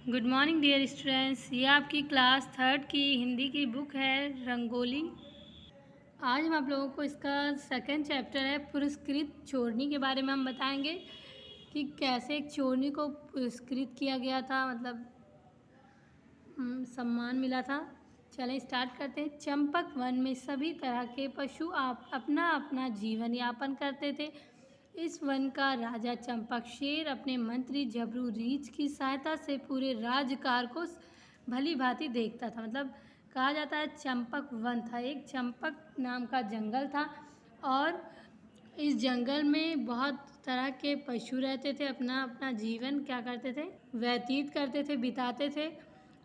Good morning dear students. ये आपकी class third की हिंदी की बुक है रंगोली। आज हम आप लोगों को इसका सेकंड चैप्टर है पुरस्कृत चोरनी के बारे में हम बताएंगे कि कैसे एक चोरनी को पुरस्कृत किया गया था, मतलब सम्मान मिला था। चलें स्टार्ट करते हैं। चंपक वन में सभी तरह के पशु आप अपना अपना जीवन यापन करते थे। इस वन का राजा चंपक शेर अपने मंत्री झबरू रीछ की सहायता से पूरे राज्यकार को भली भांति देखता था। मतलब कहा जाता है चंपक वन था, एक चंपक नाम का जंगल था और इस जंगल में बहुत तरह के पशु रहते थे, अपना अपना जीवन क्या करते थे, व्यतीत करते थे, बिताते थे।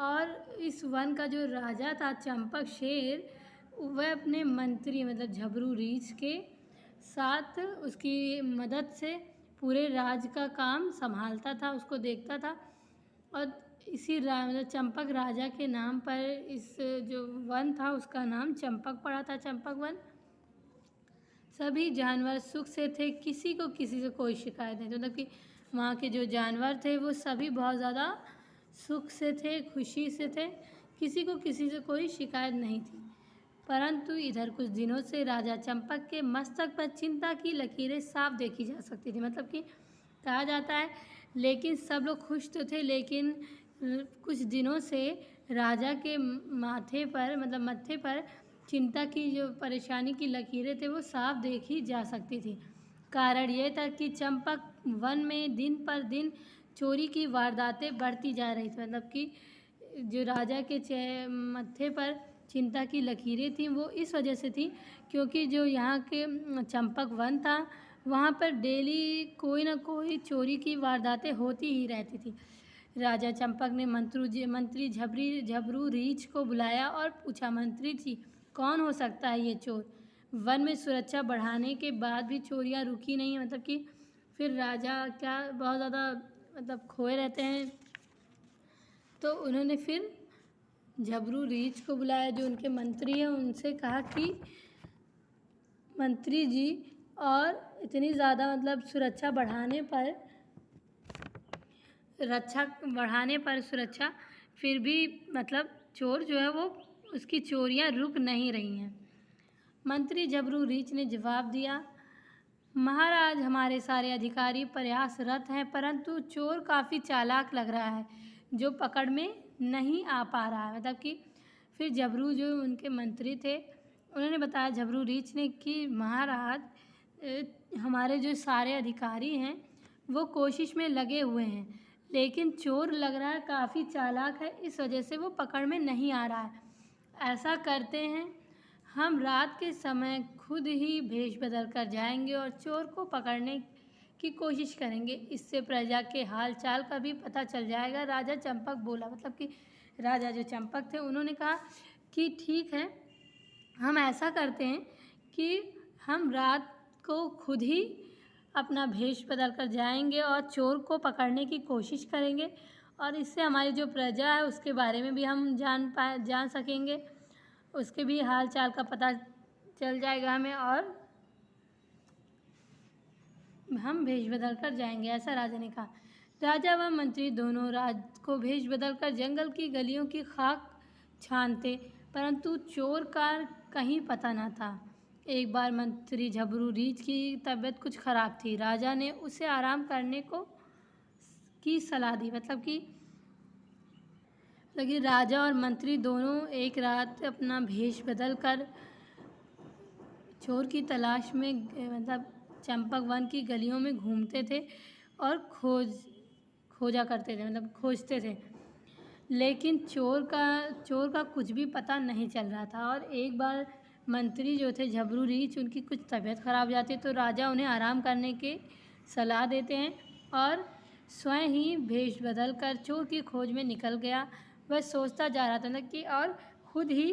और इस वन का जो राजा था चंपक शेर, वह अपने मंत्री मतलब झबरू रीछ के साथ उसकी मदद से पूरे राज्य का काम संभालता था, उसको देखता था। और इसी मतलब चंपक राजा के नाम पर इस जो वन था उसका नाम चंपक पड़ा था, चंपक वन। सभी जानवर सुख से थे, किसी को किसी से कोई शिकायत नहीं थी। मतलब कि वहाँ के जो जानवर थे वो सभी बहुत ज़्यादा सुख से थे, खुशी से थे, किसी को किसी से कोई शिकायत नहीं थी। परंतु इधर कुछ दिनों से राजा चंपक के मस्तक पर चिंता की लकीरें साफ देखी जा सकती थी। मतलब कि कहा जाता है लेकिन सब लोग खुश तो थे, लेकिन कुछ दिनों से राजा के माथे पर मतलब मत्थे पर चिंता की जो परेशानी की लकीरें थे वो साफ देखी जा सकती थी। कारण ये था कि चंपक वन में दिन पर दिन चोरी की वारदातें बढ़ती जा रही थी। मतलब कि जो राजा के मत्थे पर चिंता की लकीरें थीं वो इस वजह से थी क्योंकि जो यहाँ के चंपक वन था वहाँ पर डेली कोई ना कोई चोरी की वारदातें होती ही रहती थी। राजा चंपक ने मंत्री झबरू रीछ को बुलाया और पूछा, मंत्री जी कौन हो सकता है ये चोर? वन में सुरक्षा बढ़ाने के बाद भी चोरियाँ रुकी नहीं। मतलब कि फिर राजा क्या बहुत ज़्यादा मतलब खोए रहते हैं, तो उन्होंने फिर झबरू रीछ को बुलाया जो उनके मंत्री हैं, उनसे कहा कि मंत्री जी और इतनी ज़्यादा मतलब सुरक्षा बढ़ाने पर सुरक्षा फिर भी मतलब चोर जो है वो उसकी चोरियां रुक नहीं रही हैं। मंत्री झबरू रीछ ने जवाब दिया, महाराज हमारे सारे अधिकारी प्रयासरत हैं परंतु चोर काफ़ी चालाक लग रहा है जो पकड़ में नहीं आ पा रहा है। मतलब कि फिर झबरू जो उनके मंत्री थे उन्होंने बताया झबरू रीछ ने कि महाराज हमारे जो सारे अधिकारी हैं वो कोशिश में लगे हुए हैं, लेकिन चोर लग रहा है काफ़ी चालाक है, इस वजह से वो पकड़ में नहीं आ रहा है। ऐसा करते हैं हम रात के समय खुद ही भेष बदल कर जाएंगे और चोर को पकड़ने की कोशिश करेंगे, इससे प्रजा के हाल चाल का भी पता चल जाएगा। राजा चंपक बोला, मतलब कि राजा जो चंपक थे उन्होंने कहा कि ठीक है, हम ऐसा करते हैं कि हम रात को खुद ही अपना भेष बदल कर जाएंगे और चोर को पकड़ने की कोशिश करेंगे और इससे हमारी जो प्रजा है उसके बारे में भी हम जान सकेंगे, उसके भी हाल चाल का पता चल जाएगा हमें और हम भेष बदल कर जाएंगे, ऐसा राजा ने कहा। राजा व मंत्री दोनों रात को भेष बदल कर जंगल की गलियों की खाक छानते, परंतु चोर का कहीं पता न था। एक बार मंत्री झबरू रीछ की तबीयत कुछ ख़राब थी, राजा ने उसे आराम करने की सलाह दी। मतलब कि राजा और मंत्री दोनों एक रात अपना भेष बदल कर चोर की तलाश में मतलब चंपक वन की गलियों में घूमते थे और खोजा करते थे, मतलब खोजते थे, लेकिन चोर का कुछ भी पता नहीं चल रहा था। और एक बार मंत्री जो थे झबरू रीछ, उनकी कुछ तबीयत ख़राब जाती है तो राजा उन्हें आराम करने की सलाह देते हैं और स्वयं ही भेष बदल कर चोर की खोज में निकल गया। वह सोचता जा रहा था ना कि और खुद ही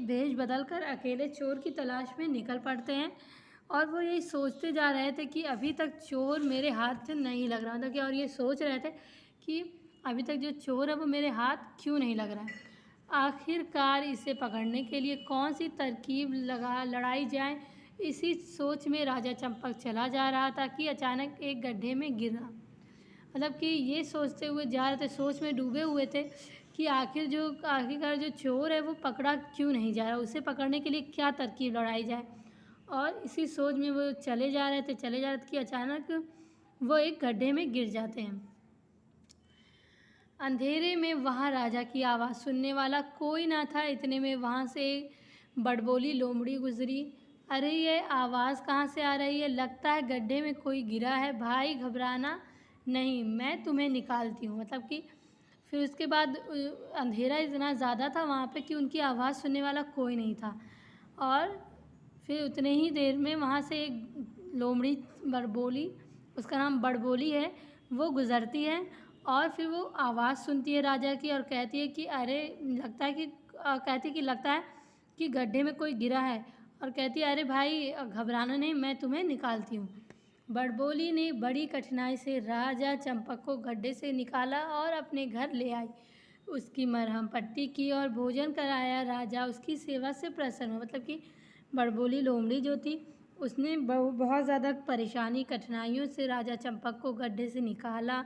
भेष बदल कर अकेले चोर की तलाश में निकल पड़ते हैं और वो यही सोचते जा रहे थे कि अभी तक चोर मेरे हाथ नहीं लग रहा था कि, और ये सोच रहे थे कि अभी तक जो चोर है वो मेरे हाथ क्यों नहीं लग रहा है। आखिरकार इसे पकड़ने के लिए कौन सी तरकीब लड़ाई जाए, इसी सोच में राजा चंपक चला जा रहा था कि अचानक एक गड्ढे में गिरा। मतलब कि ये सोचते हुए जा रहे थे, सोच में डूबे हुए थे कि आखिरकार जो चोर है वो पकड़ा क्यों नहीं जा रहा, उसे पकड़ने के लिए क्या तरकीब लड़ाई जाए। और इसी सोच में वो चले जा रहे थे कि अचानक वो एक गड्ढे में गिर जाते हैं। अंधेरे में वहाँ राजा की आवाज़ सुनने वाला कोई ना था। इतने में वहाँ से एक बड़बोली लोमड़ी गुजरी। अरे ये आवाज़ कहाँ से आ रही है? लगता है गड्ढे में कोई गिरा है। भाई घबराना नहीं, मैं तुम्हें निकालती हूँ। मतलब कि फिर उसके बाद अंधेरा इतना ज़्यादा था वहाँ पे कि उनकी आवाज़ सुनने वाला कोई नहीं था। और फिर उतने ही देर में वहाँ से एक लोमड़ी बड़बोली, उसका नाम बड़बोली है, वो गुज़रती है और फिर वो आवाज़ सुनती है राजा की और कहती है कि अरे लगता है कि गड्ढे में कोई गिरा है। और कहती है अरे भाई घबराना नहीं, मैं तुम्हें निकालती हूँ। बड़बोली ने बड़ी कठिनाई से राजा चंपक को गड्ढे से निकाला और अपने घर ले आई। उसकी मरहम पट्टी की और भोजन कराया। राजा उसकी सेवा से प्रसन्न हुआ। मतलब कि बड़बोली लोमड़ी जो थी उसने बहुत ज़्यादा परेशानी कठिनाइयों से राजा चंपक को गड्ढे से निकाला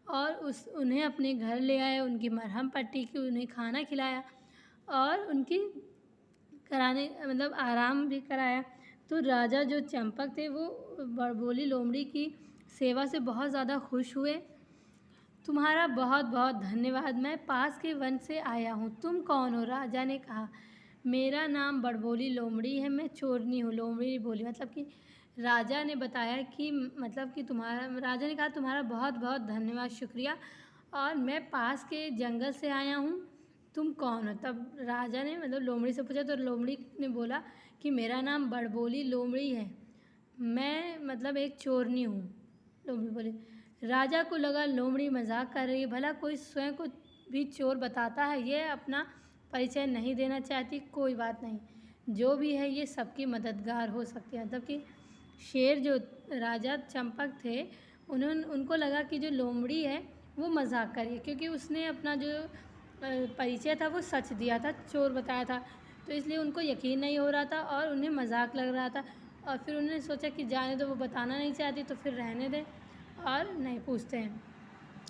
और उन्हें अपने घर ले आया, उनकी मरहम पट्टी की, उन्हें खाना खिलाया और उनकी आराम भी कराया। तो राजा जो चंपक थे वो बड़बोली लोमड़ी की सेवा से बहुत ज़्यादा खुश हुए। तुम्हारा बहुत बहुत धन्यवाद, मैं पास के वन से आया हूँ। तुम कौन हो? राजा ने कहा, मेरा नाम बड़बोली लोमड़ी है, मैं चोरनी हूँ। लोमड़ी बोली। मतलब कि राजा ने बताया कि राजा ने कहा तुम्हारा बहुत बहुत धन्यवाद, शुक्रिया, और मैं पास के जंगल से आया हूँ। तुम कौन हो? तब राजा ने लोमड़ी से पूछा। तो लोमड़ी ने बोला कि मेरा नाम बड़बोली लोमड़ी है, मैं एक चोरनी हूँ। लोमड़ी बोली। राजा को लगा लोमड़ी मजाक कर रही है, भला कोई स्वयं को भी चोर बताता है। ये अपना परिचय नहीं देना चाहती, कोई बात नहीं, जो भी है ये सबकी मददगार हो सकती है। मतलब कि शेर जो राजा चंपक थे उनको लगा कि जो लोमड़ी है वो मजाक कर रही है, क्योंकि उसने अपना जो परिचय था वो सच दिया था, चोर बताया था, तो इसलिए उनको यकीन नहीं हो रहा था और उन्हें मजाक लग रहा था। और फिर उन्होंने सोचा कि जाने दो, वो बताना नहीं चाहती तो फिर रहने दें और नहीं पूछते हैं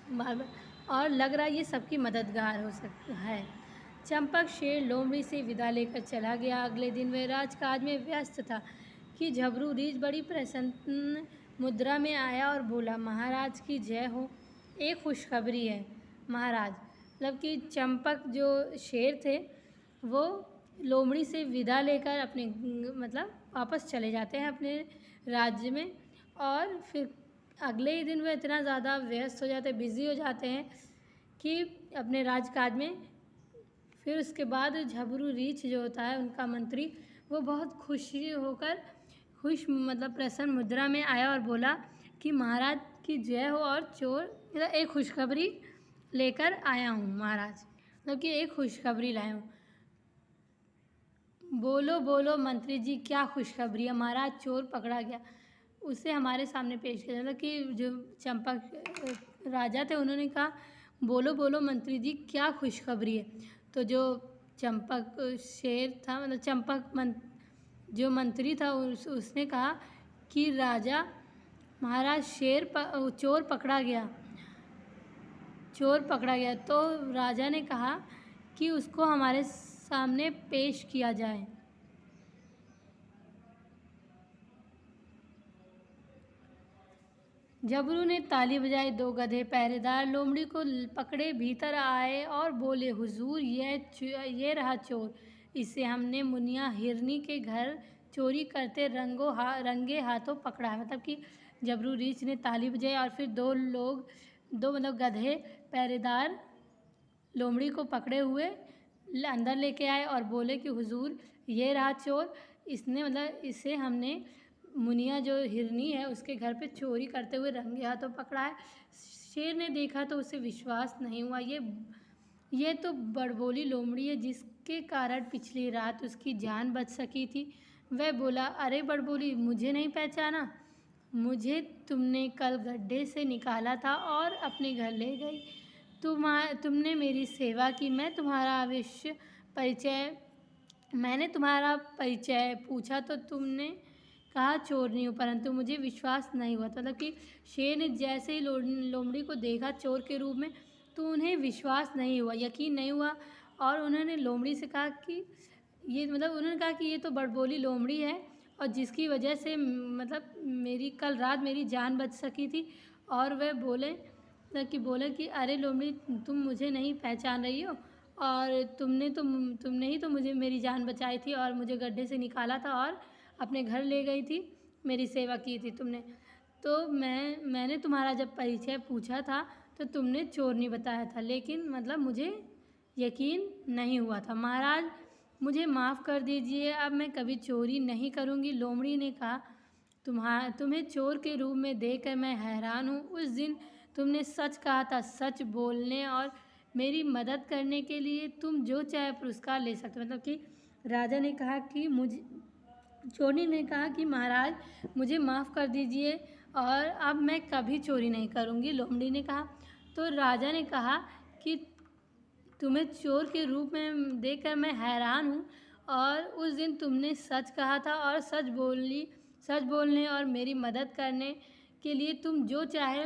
बार बार, और लग रहा है ये सबकी मददगार हो सकता है। चंपक शेर लोमड़ी से विदा लेकर चला गया। अगले दिन वह राजकाज में व्यस्त था कि झबरू रीछ बड़ी प्रसन्न मुद्रा में आया और बोला, महाराज की जय हो, एक खुशखबरी है महाराज। मतलब कि चंपक जो शेर थे वो लोमड़ी से विदा लेकर अपने वापस चले जाते हैं अपने राज्य में। और फिर अगले ही दिन वे इतना ज़्यादा व्यस्त हो जाते हैं, बिज़ी हो जाते हैं कि अपने राजकाज में। फिर उसके बाद झबरू रीछ जो होता है उनका मंत्री, वो बहुत प्रसन्न मुद्रा में आया और बोला कि महाराज की जय हो, और चोर एक खुशखबरी लेकर आया हूँ महाराज, कि एक खुशखबरी लाया हूँ। बोलो बोलो मंत्री जी, क्या खुशखबरी है? महाराज चोर पकड़ा गया, उसे हमारे सामने पेश किया। कि जो चंपक राजा थे उन्होंने कहा, बोलो बोलो मंत्री जी, क्या खुशखबरी है? तो जो चंपक शेर था, जो मंत्री था उसने कहा कि राजा महाराज चोर पकड़ा गया। तो राजा ने कहा कि उसको हमारे सामने पेश किया जाए। झबरू ने ताली बजाई। दो गधे पहरेदार लोमड़ी को पकड़े भीतर आए और बोले, हुजूर ये रहा चोर, इसे हमने मुनिया हिरनी के घर चोरी करते रंगे हाथों पकड़ा है। मतलब कि झबरू रीछ ने ताली बजाई और फिर दो गधे पहरेदार लोमड़ी को पकड़े हुए अंदर लेके आए और बोले कि हुजूर ये रहा चोर, इसे हमने मुनिया जो हिरनी है उसके घर पे चोरी करते हुए रंगे हाथों पकड़ा है। शेर ने देखा तो उसे विश्वास नहीं हुआ, ये तो बड़बोली लोमड़ी है जिसके कारण पिछली रात उसकी जान बच सकी थी। वह बोला, अरे बड़बोली, मुझे नहीं पहचाना? मुझे तुमने कल गड्ढे से निकाला था और अपने घर ले गई। तुमने मेरी सेवा की। मैंने तुम्हारा परिचय पूछा तो तुमने कहा चोर नहीं हूँ, परंतु मुझे विश्वास नहीं हुआ। मतलब कि शेर ने जैसे ही लोमड़ी को देखा चोर के रूप में, तो उन्हें विश्वास नहीं हुआ, यकीन नहीं हुआ, और उन्होंने लोमड़ी से कहा कि उन्होंने कहा कि ये तो बड़बोली लोमड़ी है, और जिसकी वजह से मतलब कल रात मेरी जान बच सकी थी। और वह बोले कि अरे लोमड़ी, तुम मुझे नहीं पहचान रही हो, और तुमने ही तो मुझे मेरी जान बचाई थी और मुझे गड्ढे से निकाला था और अपने घर ले गई थी, मेरी सेवा की थी तुमने। तो मैंने तुम्हारा जब परिचय पूछा था तो तुमने चोर नहीं बताया था, लेकिन मुझे यकीन नहीं हुआ था। महाराज, मुझे माफ़ कर दीजिए, अब मैं कभी चोरी नहीं करूँगी। लोमड़ी ने कहा, तुम्हें चोर के रूप में देखकर मैं हैरान हूँ। उस दिन तुमने सच कहा था, सच बोलने और मेरी मदद करने के लिए तुम जो चाहे पुरस्कार ले सकते हो। मतलब कि राजा ने कहा कि चोरनी ने कहा कि महाराज, मुझे माफ़ कर दीजिए और अब मैं कभी चोरी नहीं करूँगी। लोमड़ी ने कहा। तो राजा ने कहा कि तुम्हें चोर के रूप में देखकर मैं हैरान हूँ, और उस दिन तुमने सच कहा था और सच बोलने और मेरी मदद करने के लिए तुम जो चाहे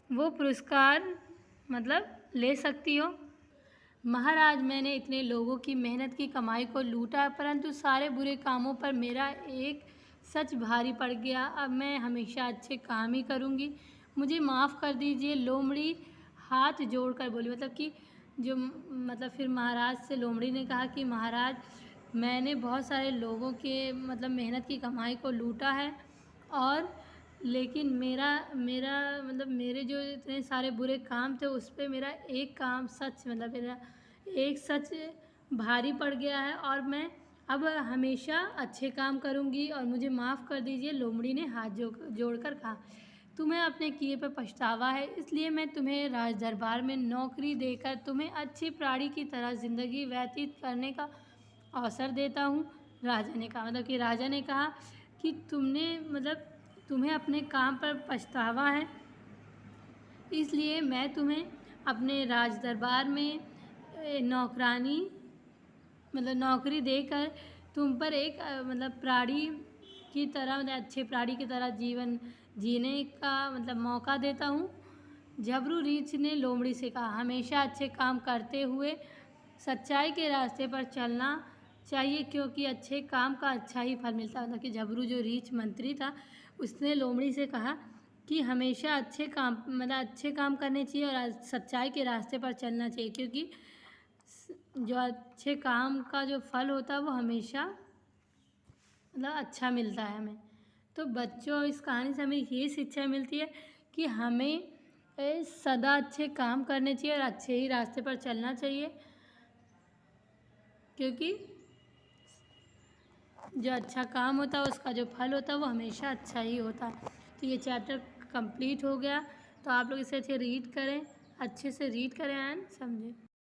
वो पुरस्कार ले सकती हो। महाराज, मैंने इतने लोगों की मेहनत की कमाई को लूटा, परंतु सारे बुरे कामों पर मेरा एक सच भारी पड़ गया। अब मैं हमेशा अच्छे काम ही करूँगी, मुझे माफ़ कर दीजिए। लोमड़ी हाथ जोड़कर बोली। फिर महाराज से लोमड़ी ने कहा कि महाराज, मैंने बहुत सारे लोगों के मेहनत की कमाई को लूटा है, और लेकिन मेरे जो इतने सारे बुरे काम थे उस पे मेरा एक काम मेरा एक सच भारी पड़ गया है, और मैं अब हमेशा अच्छे काम करूँगी और मुझे माफ़ कर दीजिए। लोमड़ी ने हाथ जोड़कर कहा, तुम्हें अपने किए पर पछतावा है, इसलिए मैं तुम्हें राज दरबार में नौकरी देकर तुम्हें अच्छे प्राणी की तरह ज़िंदगी व्यतीत करने का अवसर देता हूँ। राजा ने कहा राजा ने कहा कि तुम्हें अपने काम पर पछतावा है, इसलिए मैं तुम्हें अपने राज दरबार में नौकरी देकर तुम पर एक प्राणी की तरह अच्छे प्राणी की तरह जीवन जीने का मौका देता हूँ। झबरू रीछ ने लोमड़ी से कहा, हमेशा अच्छे काम करते हुए सच्चाई के रास्ते पर चलना चाहिए, क्योंकि अच्छे काम का अच्छा ही फल मिलता है। कि झबरू जो रीछ मंत्री था, उसने लोमड़ी से कहा कि हमेशा अच्छे काम करने चाहिए और सच्चाई के रास्ते पर चलना चाहिए, क्योंकि जो अच्छे काम का जो फल होता है वो हमेशा अच्छा मिलता है हमें। तो बच्चों, इस कहानी से हमें ये शिक्षा मिलती है कि हमें सदा अच्छे काम करने चाहिए और अच्छे ही रास्ते पर चलना चाहिए, क्योंकि जो अच्छा काम होता है उसका जो फल होता है वो हमेशा अच्छा ही होता है। तो ये चैप्टर कंप्लीट हो गया। तो आप लोग इसे अच्छे से रीड करें एंड समझें।